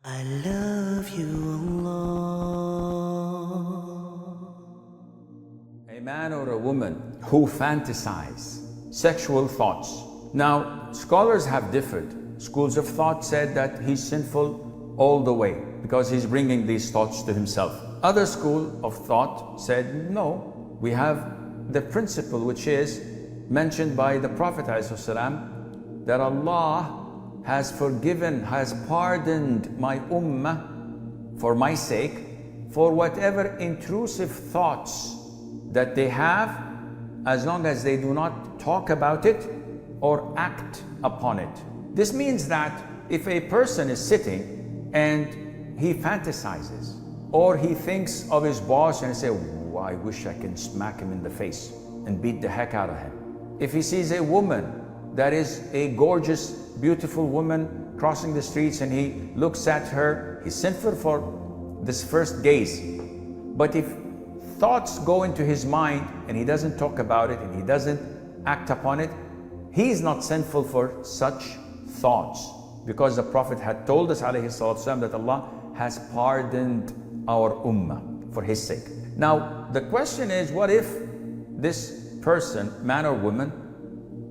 I love you, Allah. A man or a woman who fantasize sexual thoughts. Now, scholars have differed. Schools of thought said that he's sinful all the way because he's bringing these thoughts to himself. Other school of thought said, no, we have the principle which is mentioned by the Prophet ﷺ, that Allah has forgiven, has pardoned my ummah for my sake for whatever intrusive thoughts that they have, as long as they do not talk about it or act upon it. This means that if a person is sitting and he fantasizes, or he thinks of his boss and say, oh, I wish I can smack him in the face and beat the heck out of him. If he sees a woman that is a gorgeous, beautiful woman crossing the streets and he looks at her, he's sinful for this first gaze. But if thoughts go into his mind and he doesn't talk about it and he doesn't act upon it, he's not sinful for such thoughts, because the Prophet had told us ﷺ that Allah has pardoned our ummah for his sake. Now the question is, what if this person, man or woman,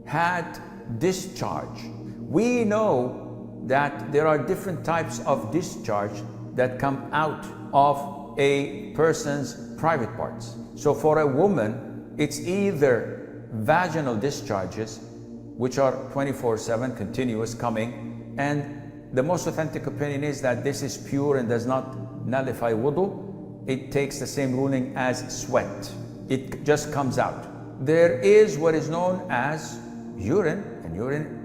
had discharge? We know that there are different types of discharge that come out of a person's private parts. So for a woman, it's either vaginal discharges, which are 24/7 continuous coming, and the most authentic opinion is that this is pure and does not nullify wudu. It takes the same ruling as sweat. It just comes out. There is what is known as urine, and urine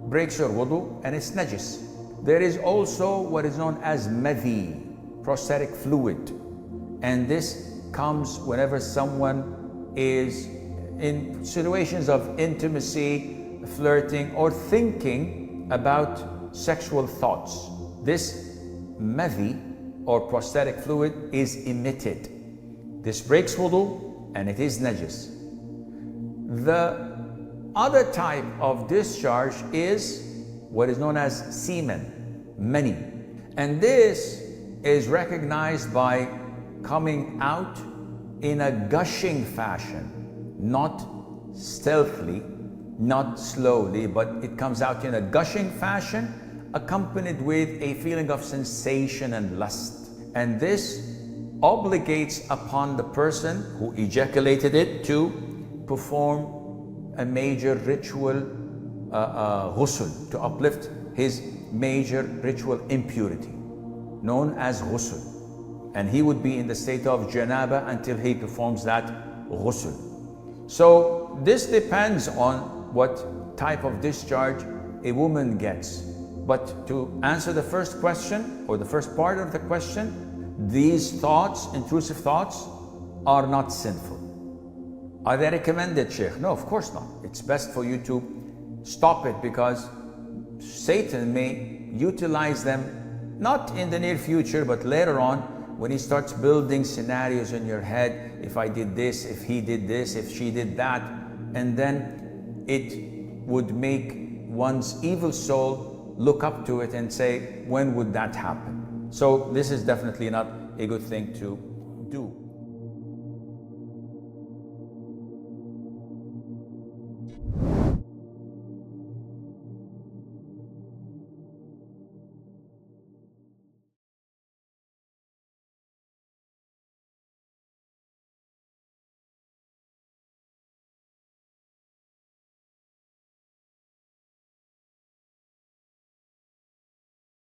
breaks your wudu and it's najis. There is also what is known as madhi, prostatic fluid, and this comes whenever someone is in situations of intimacy, flirting, or thinking about sexual thoughts. This madhi or prostatic fluid is emitted. This breaks wudu and it is najis. The other type of discharge is what is known as semen, mani, and this is recognized by coming out in a gushing fashion, not stealthily, not slowly, but it comes out in a gushing fashion, accompanied with a feeling of sensation and lust. And this obligates upon the person who ejaculated it to perform a major ritual ghusl, to uplift his major ritual impurity, known as ghusl. And he would be in the state of janaba until he performs that ghusl. So this depends on what type of discharge a woman gets. But to answer the first question, or the first part of the question, these thoughts, intrusive thoughts, are not sinful. Are they recommended, Sheikh? No, of course not. It's best for you to stop it, because Satan may utilize them, not in the near future, but later on, when he starts building scenarios in your head. If I did this, if he did this, if she did that, and then it would make one's evil soul look up to it and say, when would that happen? So this is definitely not a good thing to do.